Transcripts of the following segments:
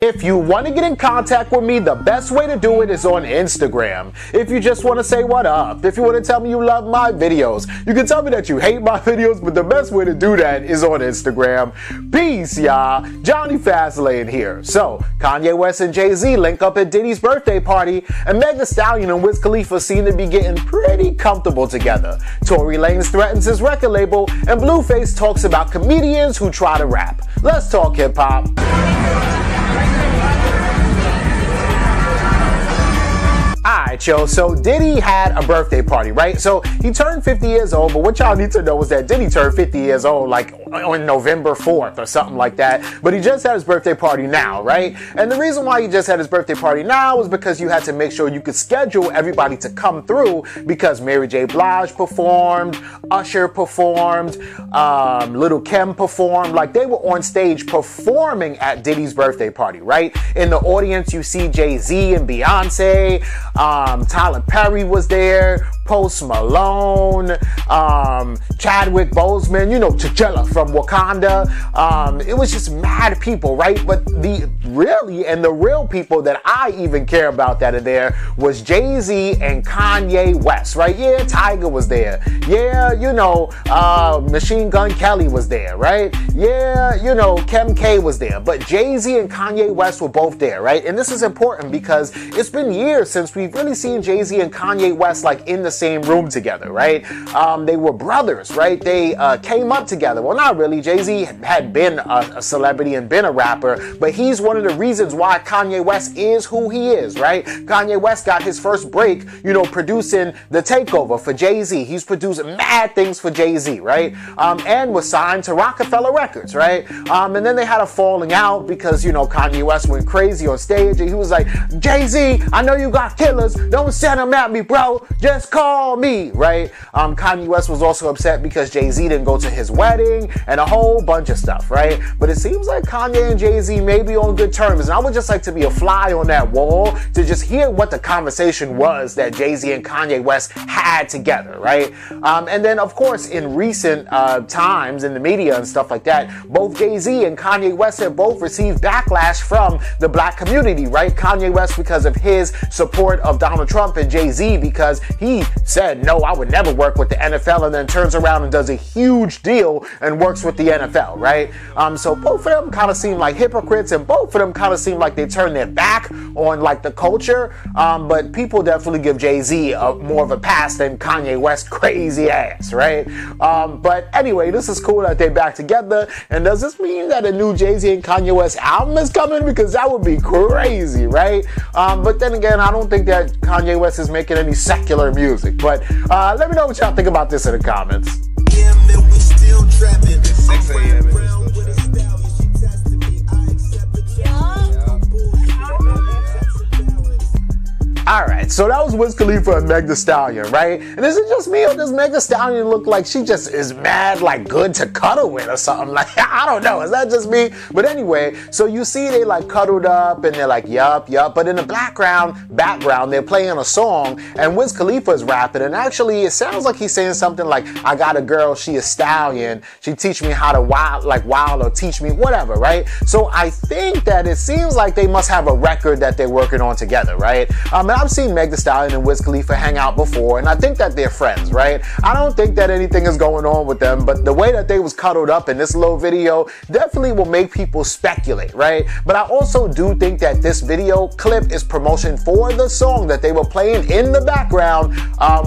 If you want to get in contact with me, the best way to do it is on Instagram. If you just want to say what up, if you want to tell me you love my videos, you can tell me that you hate my videos, but the best way to do that is on Instagram. Peace, y'all. Jonny Fastlane here. So, Kanye West and Jay-Z link up at Diddy's birthday party, and Stallion and Wiz Khalifa seem to be getting pretty comfortable together. Tory Lanez threatens his record label, and Blueface talks about comedians who try to rap. Let's talk hip-hop. Alright, yo, so Diddy had a birthday party, right? So he turned 50 years old, but what y'all need to know is that Diddy turned 50 years old like on November 4th or something like that. But he just had his birthday party now, right? And the reason why he just had his birthday party now was because you had to make sure you could schedule everybody to come through, because Mary J. Blige performed, Usher performed, Little Kim performed. Like, they were on stage performing at Diddy's birthday party, right? In the audience, you see Jay-Z and Beyonce. Tyler Perry was there, Post Malone, Chadwick Boseman, you know, T'Challa from Wakanda. It was just mad people, right? But the real people that I even care about that are there was Jay-Z and Kanye West, right? Yeah, Tyga was there. Yeah, you know, Machine Gun Kelly was there, right? Yeah, you know, Kim K was there. But Jay-Z and Kanye West were both there, right? And this is important because it's been years since we've really seen Jay-Z and Kanye West like in the same room together, right? They were brothers, right? They came up together. Well, not really. Jay-Z had been a celebrity and been a rapper, but he's one of the reasons why Kanye West is who he is, right? Kanye West got his first break, you know, producing The Takeover for Jay-Z. He's produced mad things for Jay-Z, right? And was signed to Rockefeller Records, right? And then they had a falling out because, you know, Kanye West went crazy on stage and he was like, Jay-Z, I know you got killers. Don't send them at me, bro. Just call me, right? Kanye West was also upset because Jay-Z didn't go to his wedding and a whole bunch of stuff, right? But it seems like Kanye and Jay-Z may be on good terms, and I would just like to be a fly on that wall to just hear what the conversation was that Jay-Z and Kanye West had together, right? And then, of course, in recent times in the media and stuff like that, both Jay-Z and Kanye West have both received backlash from the black community, right? Kanye West because of his support of Donald Trump, and Jay-Z because he said, no, I would never work with the NFL, and then turns around and does a huge deal and works with the NFL, right? So both of them kind of seem like hypocrites, and both of them kind of seem like they turn their back on like the culture, but people definitely give Jay-Z more of a pass than Kanye West crazy ass, right? But anyway, this is cool that they're back together. And does this mean that a new Jay-Z and Kanye West album is coming? Because that would be crazy, right? But then again, I don't think that Kanye West is making any secular music. But let me know what y'all think about this in the comments. Alright, so that was Wiz Khalifa and Stallion, right? And is it just me, or does Stallion look like she just is mad, like good to cuddle with or something? Like, I don't know, is that just me? But anyway, so you see they like cuddled up and they're like, yup. But in the background, they're playing a song and Wiz Khalifa is rapping, and actually it sounds like he's saying something like, I got a girl, she a stallion, she teach me how to wild or teach me whatever, right? So I think that it seems like they must have a record that they're working on together, right? And I've seen Stallion and Wiz Khalifa hang out before, and I think that they're friends, right? I don't think that anything is going on with them, but the way that they was cuddled up in this little video definitely will make people speculate, right? But I also do think that this video clip is promotion for the song that they were playing in the background,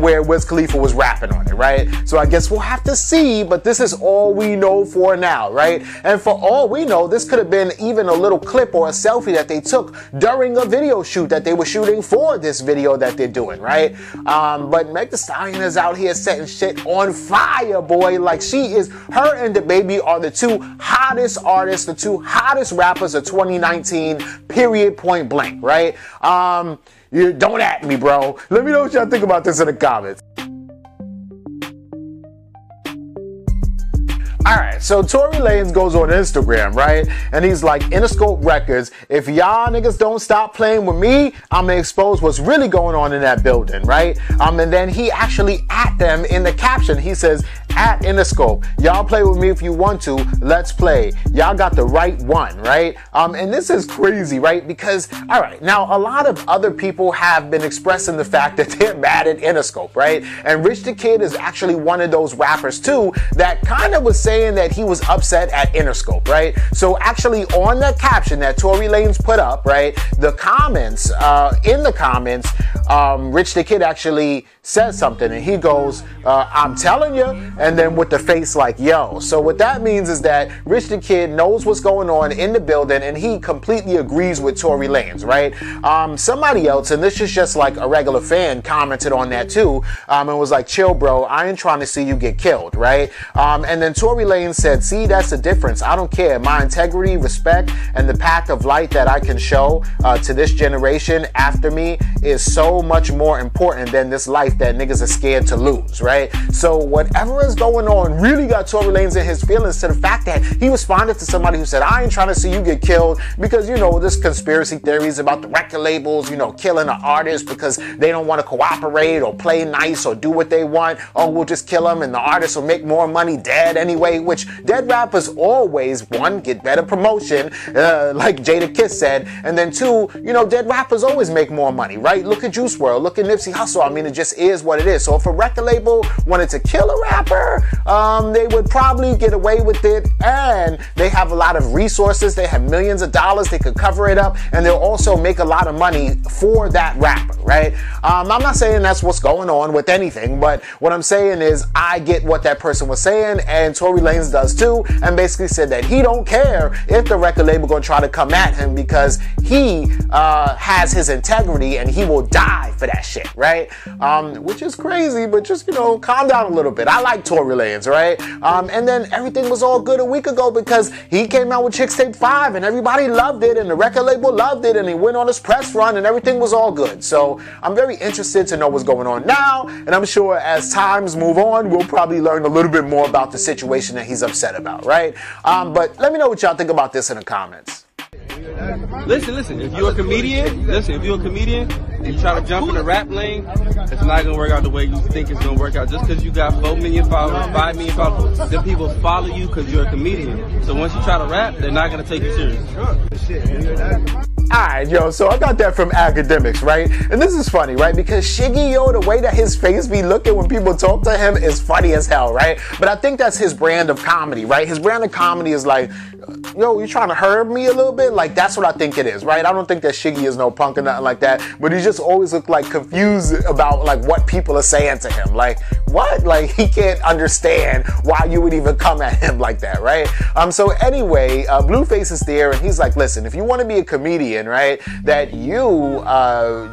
where Wiz Khalifa was rapping on it, right? So I guess we'll have to see, but this is all we know for now, right? And for all we know, this could have been even a little clip or a selfie that they took during a video shoot that they were shooting for this video that they're doing, right? But Stallion is out here setting shit on fire, boy. Like, her and the baby are the two hottest artists, the two hottest rappers of 2019, period, point blank, right? You don't at me, bro. Let me know what y'all think about this in the comments. Alright, right, so Tory Lanez goes on Instagram, right? And he's like, Interscope Records, if y'all niggas don't stop playing with me, I'm gonna expose what's really going on in that building, right? And then he actually at them in the caption. He says, at Interscope, y'all play with me if you want to, let's play. Y'all got the right one, right? And this is crazy, right? Because, all right, now a lot of other people have been expressing the fact that they're mad at Interscope, right? And Rich the Kid is actually one of those rappers too that kind of was saying that he was upset at Interscope, right? So actually on that caption that Tory Lanez put up, right, the comments, in the comments, Rich the Kid actually says something and he goes, I'm telling you, and then with the face like, yo. So what that means is that Rich the Kid knows what's going on in the building and he completely agrees with Tory Lanez, right? Somebody else, and this is just like a regular fan, commented on that too, and was like, chill bro, I ain't trying to see you get killed, right? And then Tory Lanez said, see, that's the difference. I don't care. My integrity, respect, and the path of light that I can show to this generation after me is so much more important than this life that niggas are scared to lose, right? So whatever is going on really got Tory Lanez in his feelings to the fact that he responded to somebody who said, I ain't trying to see you get killed because, you know, this conspiracy theories about the record labels, you know, killing an artist because they don't want to cooperate or play nice or do what they want. Oh, we'll just kill them and the artist will make more money dead anyway, which dead rappers always, one, get better promotion, like Jada Kiss said, and then two, you know, dead rappers always make more money, right? Look at Juice WRLD, look at Nipsey Hussle. I mean, it just is what it is. So if a record label wanted to kill a rapper, they would probably get away with it, and they have a lot of resources, they have millions of dollars, they could cover it up, and they'll also make a lot of money for that rapper, right? I'm not saying that's what's going on with anything, but what I'm saying is I get what that person was saying, and Tory Lanez does too, and basically said that he don't care if the record label gonna try to come at him because he has his integrity and he will die for that shit, right? Which is crazy, but just, you know, calm down a little bit. I like Tory Lanez, right? And then everything was all good a week ago because he came out with Chixtape 5 and everybody loved it and the record label loved it and he went on his press run and everything was all good. So I'm very interested to know what's going on now, and I'm sure as times move on, we'll probably learn a little bit more about the situation that he's upset about, right? But let me know what y'all think about this in the comments. Listen, if you're a comedian, and you try to jump in the rap lane, it's not going to work out the way you think it's going to work out. Just because you got 4 million followers, 5 million followers, then people follow you because you're a comedian. So once you try to rap, they're not going to take you serious. Alright, yo, so I got that from Academics, right? And this is funny, right? Because Shiggy, yo, the way that his face be looking when people talk to him is funny as hell, right? But I think that's his brand of comedy, right? His brand of comedy is like, yo, you trying to hurt me a little bit? Like, that's what I think it is, right? I don't think that Shiggy is no punk or nothing like that, but he just always look like confused about like what people are saying to him. Like, what? Like, he can't understand why you would even come at him like that, right? So anyway, Blueface is there and he's like, listen, if you want to be a comedian, right, that you,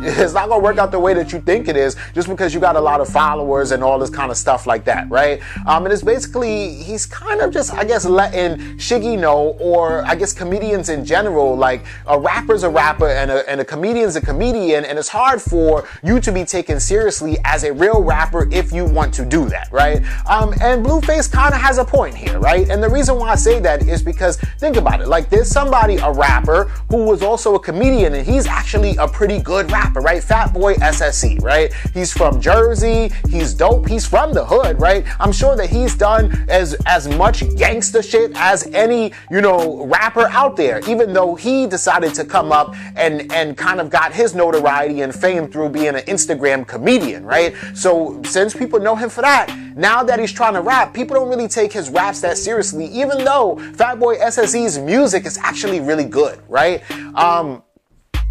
it's not gonna work out the way that you think it is just because you got a lot of followers and all this kind of stuff like that, right? And it's basically, he's kind of just, I guess, letting Shiggy know, or I guess comedians in general, like a rapper's a rapper and a comedian's a comedian, and it's hard for you to be taken seriously as a real rapper if you want to do that, right? And Blueface kind of has a point here, right? And the reason why I say that is because, think about it, like there's somebody, a rapper, who was also a comedian, and he's actually a pretty good rapper, right? Fatboy SSE, right? He's from Jersey, he's dope, he's from the hood, right? I'm sure that he's done as much gangster shit as any, you know, rapper out there, even though he decided to come up and kind of got his notoriety and fame through being an Instagram comedian, right? So since people know him for that, now that he's trying to rap, people don't really take his raps that seriously, even though Fatboy SSE's music is actually really good, right?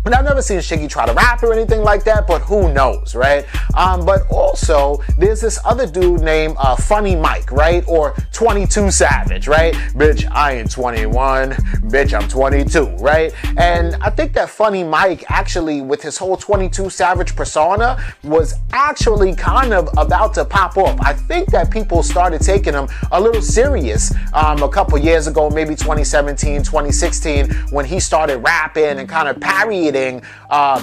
And I've never seen Shiggy try to rap or anything like that, but who knows, right? But also, there's this other dude named Funny Mike, right? Or 22 Savage, right? Bitch, I ain't 21. Bitch, I'm 22, right? And I think that Funny Mike actually, with his whole 22 Savage persona, was actually kind of about to pop up. I think that people started taking him a little serious a couple years ago, maybe 2017, 2016, when he started rapping and kind of parrying parodying,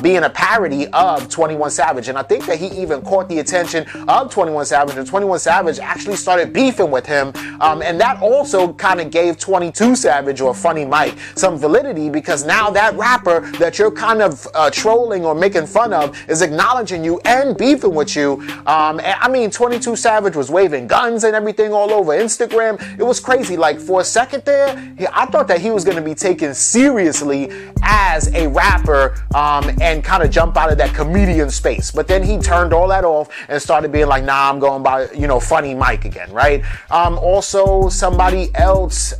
being a parody of 21 Savage. And I think that he even caught the attention of 21 Savage, and 21 Savage actually started beefing with him. And that also kind of gave 22 Savage, or Funny Mike, some validity, because now that rapper that you're kind of trolling or making fun of is acknowledging you and beefing with you. I mean, 22 Savage was waving guns and everything all over Instagram. It was crazy. Like, for a second there, I thought that he was going to be taken seriously as a rapper and kind of jump out of that comedian space. But then he turned all that off and started being like, nah, I'm going by, you know, Funny Mike again, right? Also, somebody else,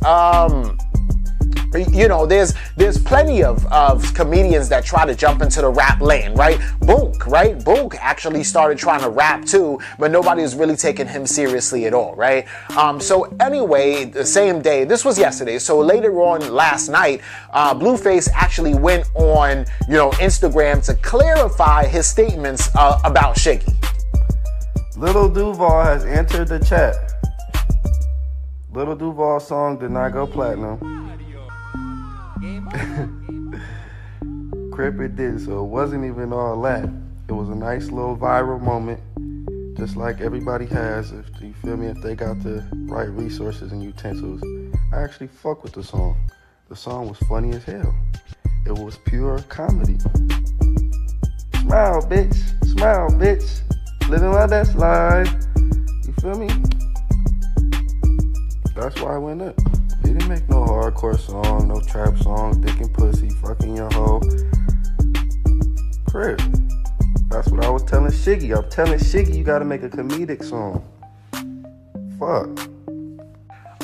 you know, there's plenty of comedians that try to jump into the rap lane, right? Book, right? Book actually started trying to rap too, but nobody was really taking him seriously at all, right? So anyway, the same day, this was yesterday, so later on last night, Blueface actually went on, you know, Instagram to clarify his statements about Shiggy. Lil Duval has entered the chat. Lil Duval's song did not go platinum. Crip did, so it wasn't even all that. It was a nice little viral moment, just like everybody has, if you feel me, if they got the right resources and utensils. I actually fuck with the song. The song was funny as hell. It was pure comedy. Smile, bitch. Smile, bitch. Living my best life. You feel me? That's why I went up. He didn't make no hardcore song, no trap song, dick and pussy, fucking your hoe. Crip. That's what I was telling Shiggy. I'm telling Shiggy you gotta make a comedic song. Fuck.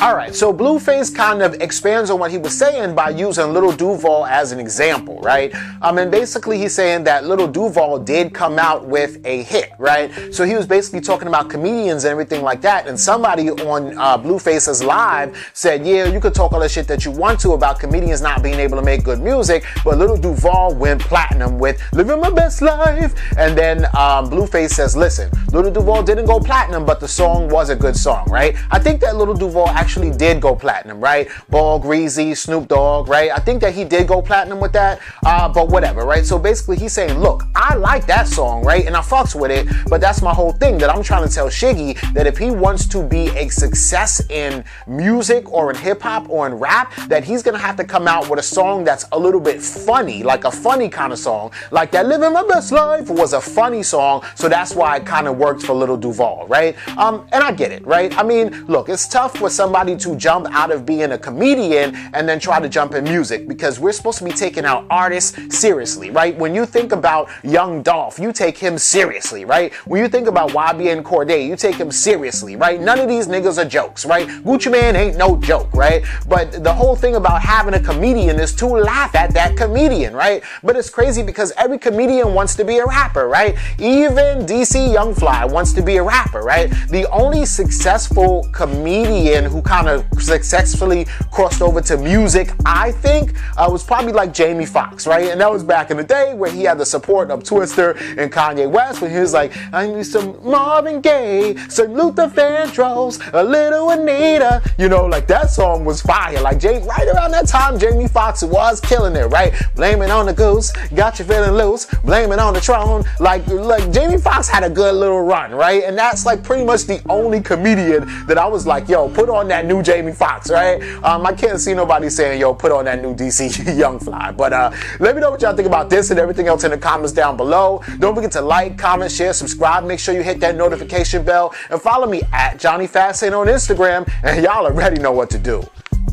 All right, so Blueface kind of expands on what he was saying by using Lil Duval as an example, right? And basically he's saying that Lil Duval did come out with a hit, right? So he was basically talking about comedians and everything like that, and somebody on Blueface's live said, yeah, you could talk all the shit that you want to about comedians not being able to make good music, but Lil Duval went platinum with Living My Best Life. And then Blueface says, listen, Lil Duval didn't go platinum, but the song was a good song, right? I think that Lil Duval actually did go platinum, right? Ball, Greasy, Snoop Dogg, right? I think that he did go platinum with that, but whatever, right? So basically he's saying, look, I like that song, right? And I fucks with it, but that's my whole thing, that I'm trying to tell Shiggy that if he wants to be a success in music or in hip hop or in rap, that he's gonna have to come out with a song that's a little bit funny, like a funny kind of song, like that Living My Best Life was a funny song, so that's why it kind of worked for Lil Duval, right? And I get it, right? I mean, look, it's tough for somebody to jump out of being a comedian and then try to jump in music, because we're supposed to be taking our artists seriously, right? When you think about Young Dolph, you take him seriously, right? When you think about YBN Cordae, you take him seriously, right? None of these niggas are jokes, right? Gucci Mane ain't no joke, right? But the whole thing about having a comedian is to laugh at that comedian, right? But it's crazy because every comedian wants to be a rapper, right? Even DC Young Fly wants to be a rapper, right? The only successful comedian who kind of successfully crossed over to music, I think, was probably like Jamie Foxx, right? And that was back in the day where he had the support of Twister and Kanye West, when he was like, I need some Marvin Gaye, some Luther Vandross, a little Anita, you know, like that song was fire. Like right around that time, Jamie Foxx was killing it, right? Blame it on the goose, got you feeling loose, blame it on the throne. Like Jamie Foxx had a good little run, right? And that's like pretty much the only comedian that I was like, yo, put on that new Jamie Foxx, right? I can't see nobody saying, yo, put on that new DC Young Fly. But let me know what y'all think about this and everything else in the comments down below. Don't forget to like, comment, share, subscribe. Make sure you hit that notification bell and follow me at Jonny Fastlane on Instagram. And y'all already know what to do.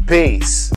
Peace.